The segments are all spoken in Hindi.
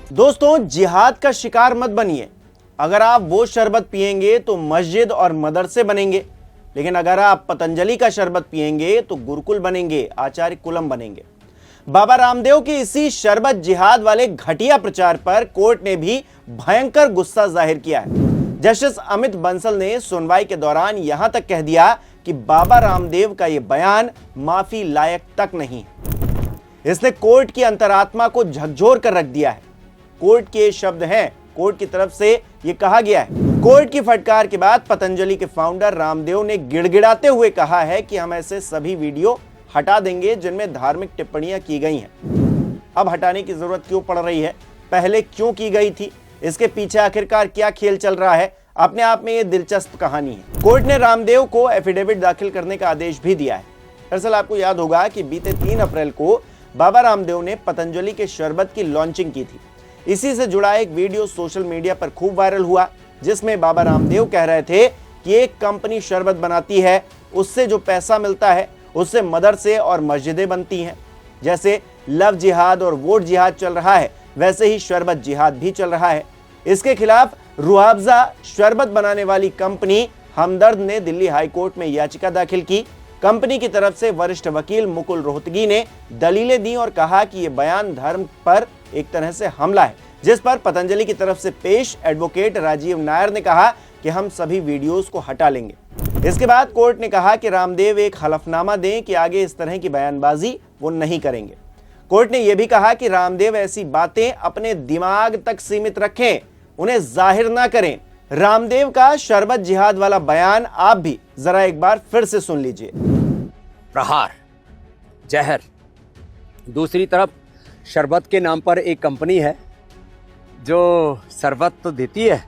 दोस्तों, जिहाद का शिकार मत बनिए। अगर आप वो शरबत पिएंगे तो मस्जिद और मदरसे बनेंगे, लेकिन अगर आप पतंजलि का शरबत पिएंगे तो गुरुकुल बनेंगे, आचार्य कुलम बनेंगे। बाबा रामदेव के इसी शरबत जिहाद वाले घटिया प्रचार पर कोर्ट ने भी भयंकर गुस्सा जाहिर किया है। जस्टिस अमित बंसल ने सुनवाई के दौरान यहां तक कह दिया कि बाबा रामदेव का यह बयान माफी लायक तक नहीं है। इसने कोर्ट की अंतरात्मा को झकझोर कर रख दिया है। कोर्ट के शब्द हैं, कोर्ट की तरफ से यह कहा गया है। कोर्ट की फटकार के बाद पतंजलि के फाउंडर रामदेव ने गिड़गिड़ाते हुए कहा है कि हम ऐसे सभी वीडियो हटा देंगे जिनमें धार्मिक टिप्पणियां की गई हैं। अब हटाने की जरूरत क्यों पड़ रही है, पहले क्यों की गई थी, इसके पीछे आखिरकार क्या खेल चल रहा है, अपने आप में यह दिलचस्प कहानी है। कोर्ट ने रामदेव को एफिडेविट दाखिल करने का आदेश भी दिया है। दरअसल आपको याद होगा कि बीते 3 अप्रैल को बाबा रामदेव ने पतंजलि के शरबत की लॉन्चिंग की थी। इसी से जुड़ा एक वीडियो सोशल मीडिया पर खूब वायरल हुआ, जिसमें बाबा रामदेव कह रहे थे कि एक कंपनी शरबत बनाती है, उससे जो पैसा मिलता है उससे मदरसे और मस्जिदें बनती हैं। जैसे लव जिहाद और वोट जिहाद चल रहा है, वैसे ही शरबत जिहाद भी चल रहा है। इसके खिलाफ रुआवजा शरबत बनाने वाली कंपनी हमदर्द ने दिल्ली हाई कोर्ट में याचिका दाखिल की। कंपनी की तरफ से वरिष्ठ वकील मुकुल रोहतगी ने दलीलें दी और कहा कि यह बयान धर्म पर एक तरह से हमला है, जिस पर पतंजलि की तरफ से पेश एडवोकेट राजीव नायर ने कहा कि हम सभी वीडियोस को हटा लेंगे। इसके बाद कोर्ट ने कहा कि रामदेव एक हलफनामा दें कि आगे इस तरह की बयानबाजी वो नहीं करेंगे। कोर्ट ने यह भी कहा कि रामदेव ऐसी बातें अपने दिमाग तक सीमित रखें, उन्हें जाहिर ना करें। रामदेव का शरबत जिहाद वाला बयान आप भी जरा एक बार फिर से सुन लीजिए। प्रहार, जहर। दूसरी तरफ शरबत के नाम पर एक कंपनी है जो शरबत तो देती है,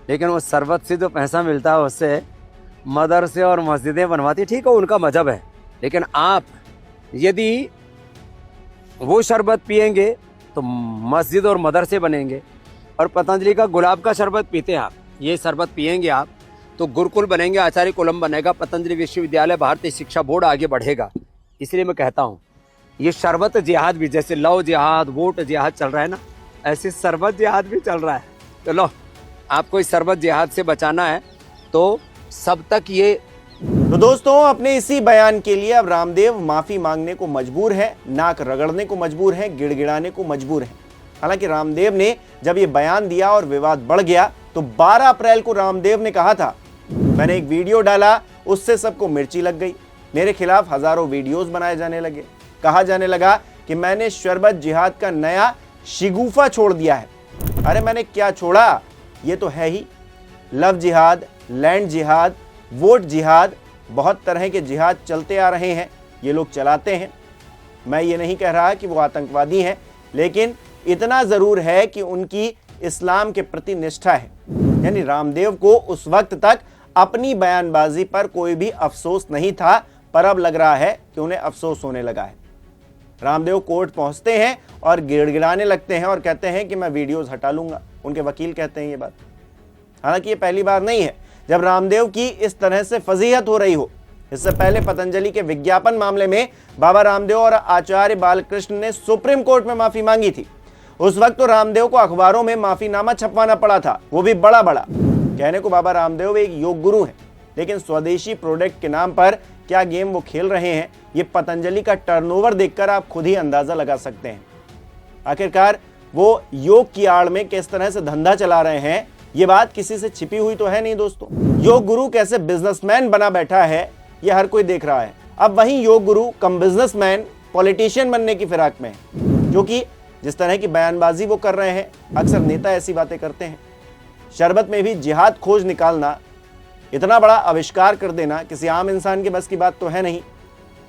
लेकिन उस शरबत से जो पैसा मिलता है उससे मदरसे और मस्जिदें बनवाती है। ठीक है, उनका मजहब है, लेकिन आप यदि वो शरबत पिएंगे तो मस्जिद और मदरसे बनेंगे। और पतंजलि का गुलाब का शरबत पीते हैं आप, ये शरबत पिएंगे आप तो गुरुकुल बनेंगे, आचार्य कुलम बनेगा, पतंजलि विश्वविद्यालय, भारतीय शिक्षा बोर्ड आगे बढ़ेगा। इसलिए मैं कहता हूँ ये शरबत जिहाद भी, जैसे लव जिहाद वोट जिहाद चल रहा है ना, ऐसे शरबत जिहाद भी चल रहा है। तो लो, आपको इस शरबत जिहाद से बचाना है तो सब तक ये। तो दोस्तों, अपने इसी बयान के लिए अब रामदेव माफी मांगने को मजबूर है, नाक रगड़ने को मजबूर है, गिड़गिड़ाने को मजबूर है। हालांकि रामदेव ने जब ये बयान दिया और विवाद बढ़ गया तो 12 अप्रैल को रामदेव ने कहा था, मैंने एक वीडियो डाला, उससे सबको मिर्ची लग गई, मेरे खिलाफ हजारों वीडियोस बनाए जाने लगे, कहा जाने लगा कि मैंने शरबत जिहाद का नया शिगुफा छोड़ दिया है। अरे मैंने क्या छोड़ा, ये तो है ही लव जिहाद, लैंड जिहाद, वोट जिहाद, बहुत तरह के जिहाद चलते आ रहे हैं, ये लोग चलाते हैं। मैं ये नहीं कह रहा कि वो आतंकवादी हैं, लेकिन इतना जरूर है कि उनकी इस्लाम के प्रति निष्ठा है। यानी रामदेव को उस वक्त तक अपनी बयानबाजी पर कोई भी अफसोस नहीं था, पर अब लग रहा है कि उन्हें अफसोस होने लगा है। रामदेव कोर्ट पहुंचते हैं और गिड़गिड़ाने लगते हैं और कहते हैं कि मैं वीडियोस हटा लूंगा। उनके वकील कहते हैं ये बात। हालांकि ये पहली बार नहीं है जब रामदेव की इस तरह से फजीहत हो रही हो। इससे पहले पतंजलि के विज्ञापन मामले में बाबा रामदेव और आचार्य बालकृष्ण ने सुप्रीम कोर्ट में माफी मांगी थी। उस वक्त तो रामदेव को अखबारों में माफीनामा छपवाना पड़ा था, वो भी बड़ा बड़ा। कहने को बाबा रामदेव एक योग गुरु हैं, लेकिन स्वदेशी प्रोडक्ट के नाम पर क्या गेम वो खेल रहे हैं, ये पतंजलि का टर्नओवर देखकर आप खुद ही अंदाजा लगा सकते हैं। आखिरकार वो योग की आड़ में किस तरह से धंधा चला रहे हैं, ये बात किसी से छिपी हुई तो है नहीं दोस्तों। योग गुरु कैसे बिजनेसमैन बना बैठा है, ये हर कोई देख रहा है। अब वही योग गुरु कम बिजनेसमैन पॉलिटिशियन बनने की फिराक में है, क्योंकि जिस तरह की बयानबाजी वो कर रहे हैं, अक्सर नेता ऐसी बातें करते हैं। शरबत में भी जिहाद खोज निकालना, इतना बड़ा आविष्कार कर देना किसी आम इंसान के बस की बात तो है नहीं।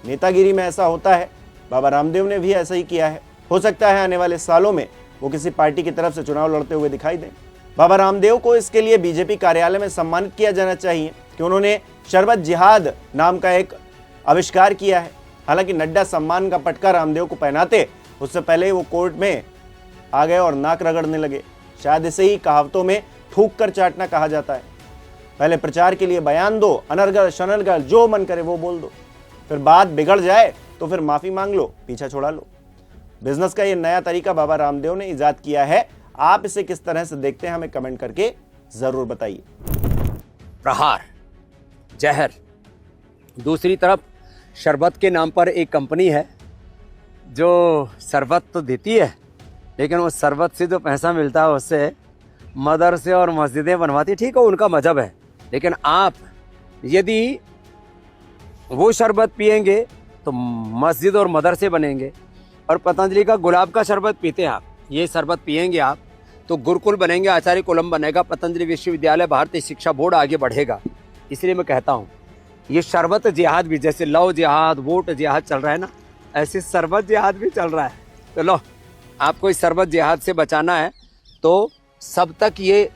नेतागिरी में ऐसा होता है, बाबा रामदेव ने भी ऐसा ही किया है। हो सकता है आने वाले सालों में वो किसी पार्टी की तरफ से चुनाव लड़ते हुए दिखाई दें। बाबा रामदेव को इसके लिए बीजेपी कार्यालय में सम्मानित किया जाना चाहिए कि उन्होंने शरबत जिहाद नाम का एक आविष्कार किया है। हालांकि नड्डा सम्मान का पटका रामदेव को पहनाते उससे पहले वो कोर्ट में आ गए और नाक रगड़ने लगे। शायद इसे ही कहावतों में थूक कर चाटना कहा जाता है। पहले प्रचार के लिए बयान दो, अनर्गल शनर्गल जो मन करे वो बोल दो, फिर बात बिगड़ जाए तो फिर माफी मांग लो, पीछा छोड़ा लो। बिजनेस का ये नया तरीका बाबा रामदेव ने इजाद किया है। आप इसे किस तरह से देखते हैं, हमें कमेंट करके जरूर बताइए। प्रहार, जहर। दूसरी तरफ शरबत के नाम पर एक कंपनी है जो शरबत तो देती है, लेकिन वो शरबत से जो पैसा मिलता है उससे मदरसे और मस्जिदें बनवाती है। ठीक है, उनका मजहब है, लेकिन आप यदि वो शरबत पिएंगे तो मस्जिद और मदरसे बनेंगे। और पतंजलि का गुलाब का शरबत पीते हैं आप, ये शरबत पिएंगे आप तो गुरुकुल बनेंगे, आचार्य कुलम बनेगा, पतंजलि विश्वविद्यालय, भारतीय शिक्षा बोर्ड आगे बढ़ेगा। इसलिए मैं कहता हूँ ये शरबत जिहाद भी, जैसे लव जिहाद, वोट जिहाद चल रहा है ना, ऐसे शरबत जिहाद भी चल रहा है। तो लो, आपको इस शरबत जिहाद से बचाना है तो सब तक ये